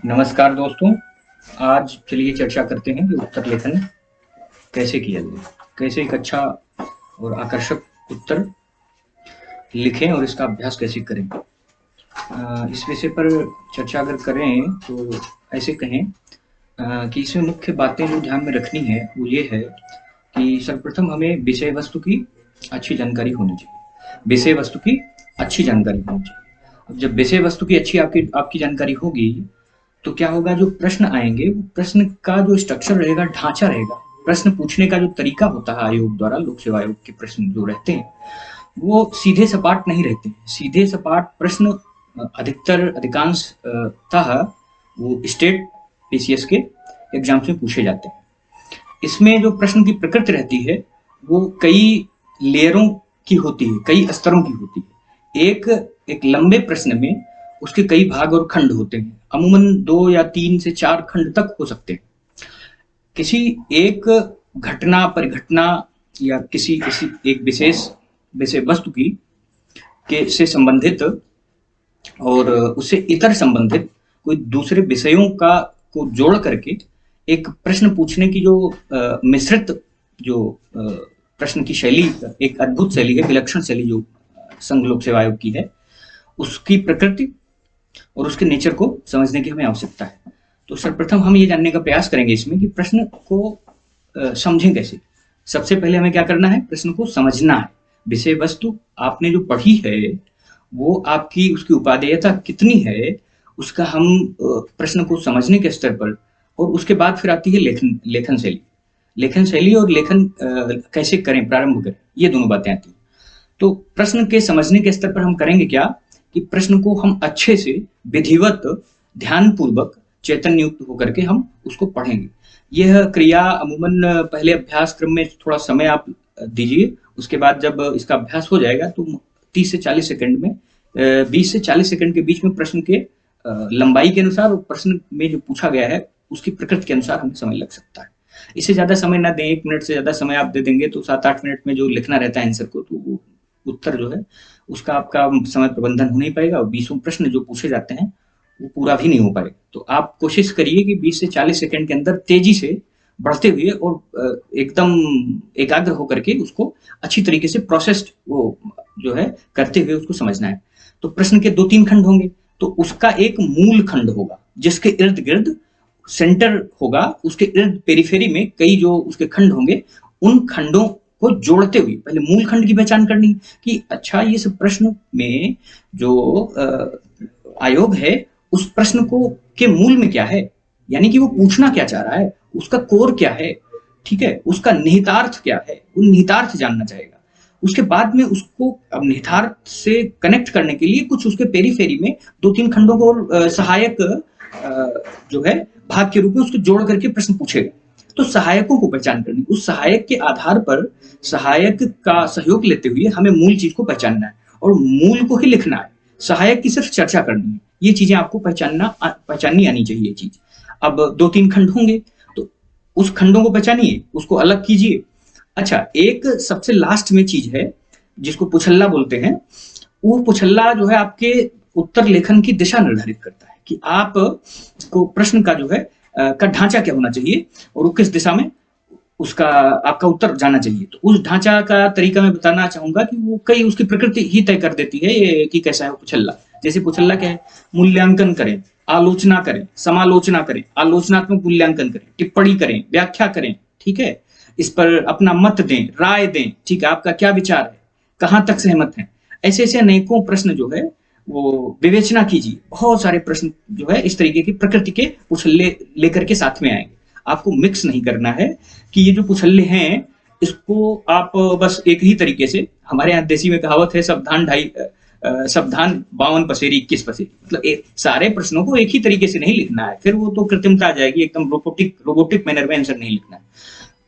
नमस्कार दोस्तों। आज चलिए चर्चा करते हैं कि उत्तर लेखन कैसे किया जाए, कैसे एक अच्छा और आकर्षक उत्तर लिखें और इसका अभ्यास कैसे करें। इस विषय पर चर्चा अगर करें तो ऐसे कहें कि इसमें मुख्य बातें जो ध्यान में रखनी है वो ये है कि सर्वप्रथम हमें विषय वस्तु की अच्छी जानकारी होनी चाहिए। विषय वस्तु की अच्छी जानकारी होनी चाहिए। अब जब विषय वस्तु की अच्छी आपकी आपकी जानकारी होगी तो क्या होगा, जो प्रश्न आएंगे वो प्रश्न का जो स्ट्रक्चर रहेगा, ढांचा रहेगा, प्रश्न पूछने का जो तरीका होता है आयोग द्वारा, लोक सेवा आयोग के प्रश्न जो रहते हैं वो सीधे सपाट नहीं रहते हैं। सीधे सपाट प्रश्न अधिकांशतः वो स्टेट पीसीएस के एग्जाम्स में पूछे जाते हैं। इसमें जो प्रश्न की प्रकृति रहती है वो कई लेयरों की होती है, कई स्तरों की होती है। एक लंबे प्रश्न में उसके कई भाग और खंड होते हैं, अमूमन 2 या 3 से 4 खंड तक हो सकते हैं। किसी एक घटना परिघटना या किसी किसी एक विशेष विषय वस्तु की के से संबंधित और उससे इतर संबंधित कोई दूसरे विषयों का को जोड़ करके एक प्रश्न पूछने की जो मिश्रित जो प्रश्न की शैली, एक अद्भुत शैली है, विलक्षण शैली जो संघ लोक सेवा आयोग की है, उसकी प्रकृति और उसके नेचर को समझने की हमें आवश्यकता है। तो सर्वप्रथम हम ये जानने का प्रयास करेंगे इसमें कि प्रश्न को समझें कैसे। सबसे पहले हमें क्या करना है, प्रश्न को समझना है। विषय वस्तु आपने जो पढ़ी है वो आपकी उसकी उपादेयता कितनी है, उसका हम प्रश्न को समझने के स्तर पर, और उसके बाद फिर आती है लेखन शैली। लेखन शैली और लेखन कैसे करें, प्रारंभ करें, ये दोनों बातें आती हैं। तो प्रश्न के समझने के स्तर पर हम करेंगे क्या कि प्रश्न को हम अच्छे से विधिवत ध्यानपूर्वक चैतन्य युक्त होकर के हम उसको पढ़ेंगे। यह क्रिया अमूमन पहले अभ्यास क्रम में थोड़ा समय आप दीजिए, उसके बाद जब इसका अभ्यास हो जाएगा तो 30 से 40 सेकंड में 20 से 40 सेकंड के बीच में प्रश्न के लंबाई के अनुसार और प्रश्न में जो पूछा गया है उसकी प्रकृति के अनुसार हमें समय लग सकता है। इससे ज्यादा समय ना दें, 1 मिनट से ज्यादा समय आप दे देंगे तो 7-8 मिनट में जो लिखना रहता है आंसर को, तो वो उत्तर जो है उसका आपका समय प्रबंधन हो नहीं पाएगा और 20 प्रश्न जो पूछे जाते हैं वो पूरा भी नहीं हो पाएगा। तो आप कोशिश करिए कि 20 से 40 सेकंड के अंदर तेजी से बढ़ते हुए और एकदम एकाग्र होकर के उसको अच्छी तरीके से प्रोसेस्ड वो जो है करते हुए उसको समझना है। तो प्रश्न के 2-3 खंड होंगे, तो उसका एक मूल खंड होगा जिसके इर्द गिर्द सेंटर होगा, उसके इर्द पेरिफेरी में कई जो उसके खंड होंगे, उन खंडों को जोड़ते हुए पहले मूल खंड की पहचान करनी कि अच्छा ये सब प्रश्न में जो आयोग है उस प्रश्न को के मूल में क्या है, यानी कि वो पूछना क्या चाह रहा है, उसका कोर क्या है, ठीक है, उसका निहितार्थ क्या है, वो निहितार्थ जानना चाहेगा। उसके बाद में उसको अब निहितार्थ से कनेक्ट करने के लिए कुछ उसके पेरीफेरी में 2-3 खंडों को सहायक जो है भाग के रूप में उसको जोड़ करके प्रश्न पूछेगा। तो सहायकों को पहचान करनी, उस सहायक के आधार पर सहायक का सहयोग लेते हुए हमें मूल चीज को पहचानना है और मूल को ही लिखना है। सहायक की सिर्फ चर्चा करनी है। ये चीजें आपको पहचाननी आनी चाहिए चीज। अब 2-3 खंड होंगे तो उस खंडों को पहचानिए, उसको अलग कीजिए। अच्छा, एक सबसे लास्ट में चीज है जिसको पुछल्ला बोलते हैं। वो पुछल्ला जो है आपके उत्तर लेखन की दिशा निर्धारित करता है कि आप को प्रश्न का जो है का ढांचा क्या होना चाहिए और वो किस दिशा में उसका आपका उत्तर जाना चाहिए। तो उस ढांचा का तरीका मैं बताना चाहूंगा कि वो कई उसकी प्रकृति ही तय कर देती है ये कि कैसा है वो पुछल्ला। जैसे पुछल्ला क्या है, मूल्यांकन करें, आलोचना करें, समालोचना करें, आलोचनात्मक मूल्यांकन करें, टिप्पणी करें, व्याख्या करें, ठीक है, इस पर अपना मत दें, राय दें, ठीक है, आपका क्या विचार है, कहाँ तक सहमत है। ऐसे ऐसे अनेकों प्रश्न जो है वो विवेचना कीजिए। बहुत सारे प्रश्न जो है इस तरीके की प्रकृति के पुछल्ले लेकर के साथ में आएंगे। आपको मिक्स नहीं करना है कि ये जो पुछल्ले हैं इसको आप बस एक ही तरीके से, हमारे यहाँ देसी में कहावत है सावधान 52 पसेरी 21 पसेरी, मतलब सारे प्रश्नों को एक ही तरीके से नहीं लिखना है, फिर वो तो कृत्रिमता आ जाएगी, एकदम रोबोटिक मैनर में आंसर नहीं लिखना है।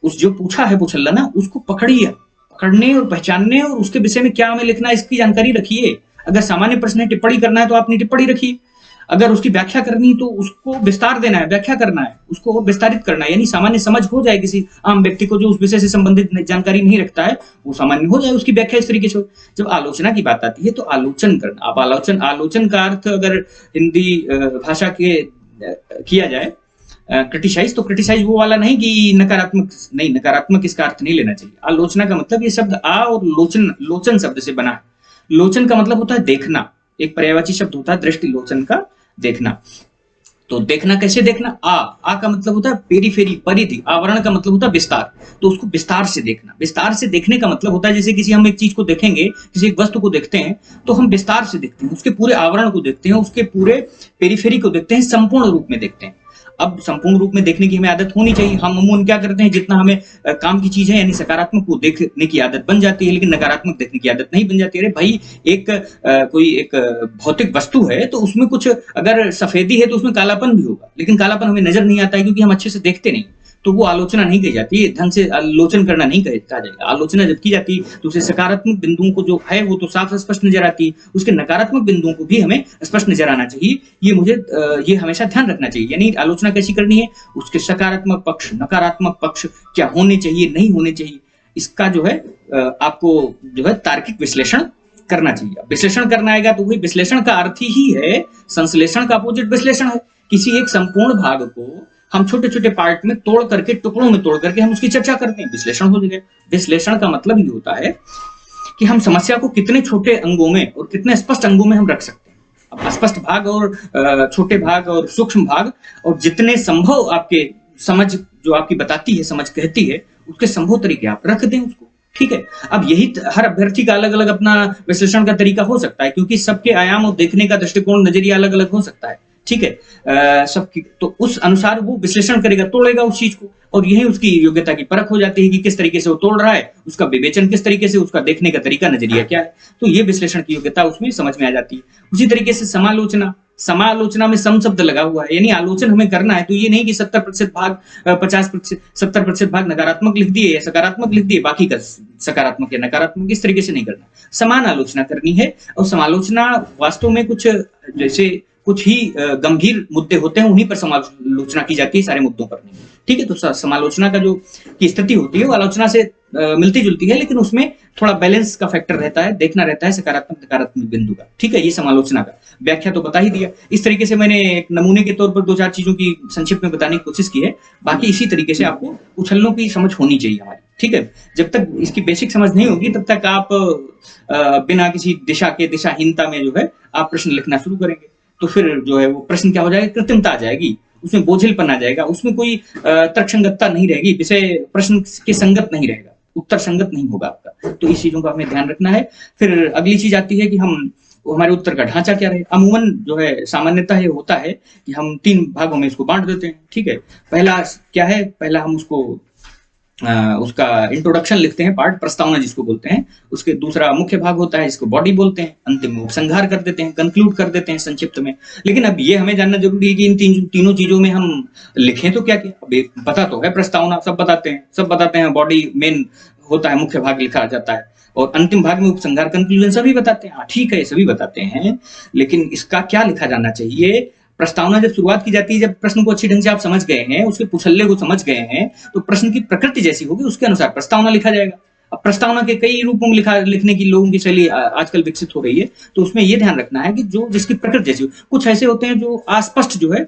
उस जो पूछा है पुछल्ला ना, उसको पकड़िए, पकड़ने और पहचानने और उसके विषय में क्या हमें लिखना है इसकी जानकारी रखिए। अगर सामान्य प्रश्न है, टिप्पणी करना है तो आपने टिप्पणी रखिए। अगर उसकी व्याख्या करनी तो उसको विस्तार देना है, व्याख्या करना है, उसको और विस्तारित करना है, यानी सामान्य समझ हो जाए किसी आम व्यक्ति को जो उस विषय से संबंधित जानकारी नहीं रखता है, वो सामान्य हो जाए उसकी व्याख्या इस तरीके से। जब आलोचना की बात आती है तो आलोचन करना, आप आलोचन का अर्थ अगर हिंदी भाषा के किया जाए क्रिटिसाइज, तो क्रिटिसाइज वो वाला नहीं कि नकारात्मक नहीं, नकारात्मक इसका अर्थ नहीं लेना चाहिए। आलोचना का मतलब ये शब्द आ और लोचन, लोचन शब्द से बना है। लोचन का मतलब होता है देखना, एक पर्यायवाची शब्द होता है दृष्टि, लोचन का देखना। तो देखना कैसे देखना, आ का मतलब होता है पेरीफेरी, परिधि, आवरण का मतलब होता है विस्तार, तो उसको विस्तार से देखना। विस्तार से देखने का मतलब होता है जैसे किसी हम एक चीज को देखेंगे, किसी एक वस्तु को देखते हैं तो हम विस्तार से देखते हैं, उसके पूरे आवरण को देखते हैं, उसके पूरे पेरीफेरी को देखते हैं, संपूर्ण रूप में देखते हैं। अब संपूर्ण रूप में देखने की हमें आदत होनी चाहिए। हम अमूमन क्या करते हैं, जितना हमें काम की चीज है यानी सकारात्मक को देखने की आदत बन जाती है, लेकिन नकारात्मक देखने की आदत नहीं बन जाती। अरे भाई, एक कोई एक भौतिक वस्तु है तो उसमें कुछ अगर सफेदी है तो उसमें कालापन भी होगा, लेकिन कालापन हमें नजर नहीं आता है क्योंकि हम अच्छे से देखते नहीं, तो वो आलोचना नहीं कही जाती है, ढंग से आलोचन करना नहीं कहा जाएगा। आलोचना जब की जाती है तो उसे सकारात्मक बिंदुओं को जो है वो तो साफ स्पष्ट नजर आती है, उसके नकारात्मक बिंदुओं को भी हमें स्पष्ट नजर आना चाहिए। ये मुझे ये हमेशा ध्यान रखना चाहिए। यानी आलोचना कैसी करनी है, उसके सकारात्मक पक्ष, नकारात्मक पक्ष क्या होने चाहिए, नहीं होने चाहिए, इसका जो है आपको जो है तार्किक विश्लेषण करना चाहिए। विश्लेषण करना आएगा तो वही विश्लेषण का अर्थ ही है, संश्लेषण का अपोजिट विश्लेषण है। किसी एक संपूर्ण भाग को हम छोटे छोटे पार्ट में तोड़ करके, टुकड़ों में तोड़ करके हम उसकी चर्चा करते हैं, विश्लेषण हो गया। विश्लेषण का मतलब ये होता है कि हम समस्या को कितने छोटे अंगों में और कितने स्पष्ट अंगों में हम रख सकते हैं। अब स्पष्ट भाग और छोटे भाग और सूक्ष्म भाग, और जितने संभव आपके समझ जो आपकी बताती है, समझ कहती है, उसके संभव तरीके आप रख दें उसको, ठीक है। अब यही हर अभ्यर्थी का अलग अलग अपना विश्लेषण का तरीका हो सकता है, क्योंकि सबके आयाम और देखने का दृष्टिकोण, नजरिया अलग अलग हो सकता है, ठीक है। सबकी तो उस अनुसार वो विश्लेषण करेगा, तोड़ेगा उस चीज को, और यही उसकी योग्यता की परख हो जाती है कि किस तरीके से वो तोड़ रहा है, उसका विवेचन किस तरीके से, उसका देखने का तरीका, नजरिया क्या है। तो ये विश्लेषण की योग्यता उसमें समझ में आ जाती है। उसी तरीके से समालोचना, समालोचना में सम शब्द लगा हुआ है, यानी आलोचन हमें करना है तो ये नहीं कि 70% भाग 50%, 70% भाग नकारात्मक लिख दिए या सकारात्मक लिख दिए, बाकी का सकारात्मक या नकारात्मक, इस तरीके से नहीं करना। समान आलोचना करनी है। और समालोचना वास्तव में कुछ जैसे कुछ ही गंभीर मुद्दे होते हैं, उन्हीं पर समालोचना की जाती है, सारे मुद्दों पर नहीं, ठीक है। तो समालोचना का जो की स्थिति होती है वो आलोचना से मिलती जुलती है, लेकिन उसमें थोड़ा बैलेंस का फैक्टर रहता है, देखना रहता है सकारात्मक नकारात्मक बिंदु का, ठीक है। ये समालोचना का व्याख्या तो बता ही दिया। इस तरीके से मैंने एक नमूने के तौर पर दो चार चीजों की संक्षिप्त में बताने की कोशिश की है। बाकी इसी तरीके से आपको उछलनों की समझ होनी चाहिए हमारी, ठीक है। जब तक इसकी बेसिक समझ नहीं होगी तब तक आप बिना किसी दिशा के, दिशाहीनता में जो है आप प्रश्न लिखना शुरू करेंगे, तो फिर जो है वो प्रश्न क्या हो जाएगा, कृत्रिमता आ जाएगी, उसमें बोझिलपन आ जाएगा, उसमें कोई तर्कसंगतता नहीं रहेगी, विषय प्रश्न के संगत नहीं रहेगा, उत्तर संगत नहीं होगा आपका। तो इस चीजों का हमें ध्यान रखना है। फिर अगली चीज आती है कि हम हमारे उत्तर का ढांचा क्या रहे। अमूमन जो है सामान्यतः ये होता है कि हम 3 भागों में इसको बांट देते हैं, ठीक है। पहला क्या है, पहला हम उसको उसका इंट्रोडक्शन लिखते हैं, पार्ट, प्रस्तावना जिसको बोलते हैं। उसके दूसरा मुख्य भाग होता है जिसको बॉडी बोलते हैं। अंतिम में उपसंहार कर देते हैं, कंक्लूड कर देते हैं संक्षिप्त में। लेकिन अब ये हमें जानना जरूरी है कि इन तीनों चीजों में हम लिखें तो क्या क्या। अब पता तो है प्रस्तावना सब बताते हैं, बॉडी मेन होता है, मुख्य भाग लिखा जाता है, और अंतिम भाग में उपसंहार, कंक्लूजन सभी बताते हैं। हाँ ठीक है, सभी बताते हैं, लेकिन इसका क्या लिखा जाना चाहिए। प्रस्तावना जब शुरुआत की जाती है, जब प्रश्न को अच्छी ढंग से आप समझ गए हैं, उसके पुछल्ले को समझ गए हैं, तो प्रश्न की प्रकृति जैसी होगी उसके अनुसार प्रस्तावना लिखा जाएगा। अब प्रस्तावना के कई रूपों में लिखने की लोगों की शैली आजकल विकसित हो रही है, तो उसमें यह ध्यान रखना है कि जो जिसकी प्रकृति जैसी हो। कुछ ऐसे होते हैं जो अस्पष्ट जो है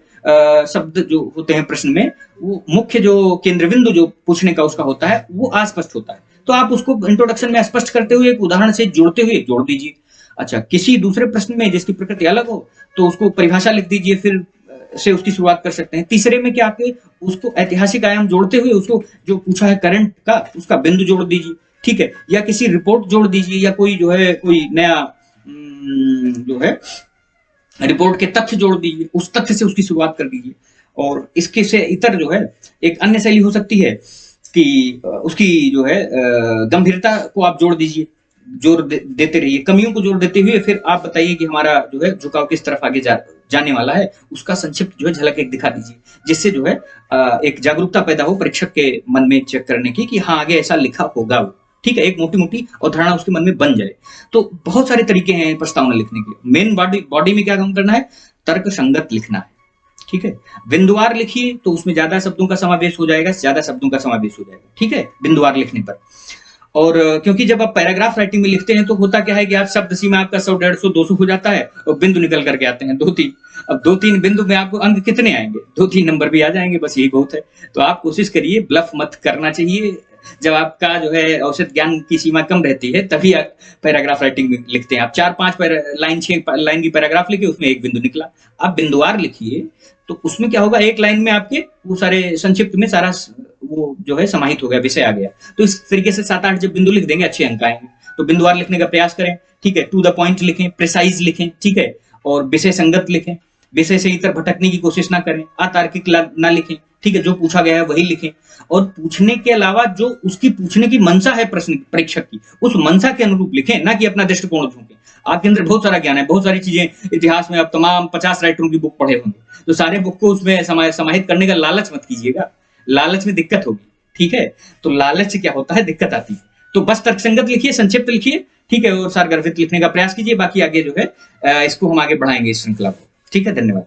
शब्द जो होते हैं प्रश्न में, वो मुख्य जो केंद्रबिंदु जो पूछने का उसका होता है वो अस्पष्ट होता है, तो आप उसको इंट्रोडक्शन में स्पष्ट करते हुए एक उदाहरण से जोड़ते हुए जोड़ दीजिए। अच्छा, किसी दूसरे प्रश्न में जिसकी प्रकृति अलग हो तो उसको परिभाषा लिख दीजिए, फिर से उसकी शुरुआत कर सकते हैं। तीसरे में क्या आपके उसको ऐतिहासिक आयाम जोड़ते हुए उसको जो पूछा है करंट का, उसका बिंदु जोड़ दीजिए, ठीक है। या किसी रिपोर्ट जोड़ दीजिए, या कोई जो है कोई नया जो है रिपोर्ट के तथ्य जोड़ दीजिए, उस तथ्य से उसकी शुरुआत कर दीजिए। और इसके से इतर जो है एक अन्य शैली हो सकती है कि उसकी जो है गंभीरता को आप जोड़ दीजिए, जोर देते रहिए, कमियों को जोड़ देते हुए फिर आप बताइए कि हमारा जो है झुकाव किस तरफ आगे जाने वाला है, उसका संक्षिप्त जो है झलक एक दिखा दीजिए, जिससे जो है एक जागरूकता पैदा हो परीक्षक के मन में चेक करने की कि हाँ आगे ऐसा लिखा होगा वो, ठीक है। एक मोटी मोटी अवधारणा उसके मन में बन जाए। तो बहुत सारे तरीके हैं प्रस्तावना लिखने के। मेन बॉडी में क्या काम करना है, तर्क संगत लिखना है, ठीक है। बिंदुवार लिखिए तो उसमें ज्यादा शब्दों का समावेश हो जाएगा, ठीक है, बिंदुवार लिखने पर। और क्योंकि जब आप पैराग्राफ राइटिंग में लिखते हैं तो होता क्या है कि आप शब्द सीमा आपका 100, 150, 200 हो जाता है और बिंदु निकल करके आते हैं 2-3। अब 2-3 बिंदु में आपको अंक कितने आएंगे? 2-3 नंबर भी आ जाएंगे, बस यही बहुत है। तो आप कोशिश करिए, ब्लफ मत करना चाहिए। जब आपका जो है औसत ज्ञान की सीमा कम रहती है तभी आप पैराग्राफ राइटिंग में लिखते हैं। आप 4-5 लाइन, 6 लाइन की पैराग्राफ लिखे, उसमें एक बिंदु निकला। आप बिंदुवार लिखिए तो उसमें क्या होगा, एक लाइन में आपके वो सारे संक्षिप्त में सारा वो जो है समाहित हो गया, विषय आ गया। तो इस तरीके से 7-8 जब बिंदु लिख देंगे, अच्छे अंक आएंगे। तो बिंदुवार लिखने का प्रयास करें, ठीक है। टू द पॉइंट लिखें, प्रिसाइज लिखें, ठीक है। और विषय संगत लिखें, विषय से इतर भटकने की कोशिश ना करें, अतार्किक ना लिखें, ठीक है। जो पूछा गया है वही लिखें। और पूछने के अलावा जो उसकी पूछने की मंशा है प्रश्न परीक्षक की, उस मंशा के अनुरूप लिखें, ना कि अपना दृष्टिकोण झोंकें। आपके अंदर बहुत सारा ज्ञान है, बहुत सारी चीजें इतिहास में आप तमाम 50 राइटरों की बुक पढ़े होंगे, तो सारे बुक को उसमें समाहित करने का लालच मत कीजिएगा। लालच में दिक्कत होगी, ठीक है। तो लालच से क्या होता है, दिक्कत आती है। तो बस तर्कसंगत लिखिए, संक्षिप्त लिखिए, ठीक है। और सारगर्भित लिखने का प्रयास कीजिए। बाकी आगे जो है इसको हम आगे बढ़ाएंगे इस श्रृंखला को, ठीक है। धन्यवाद।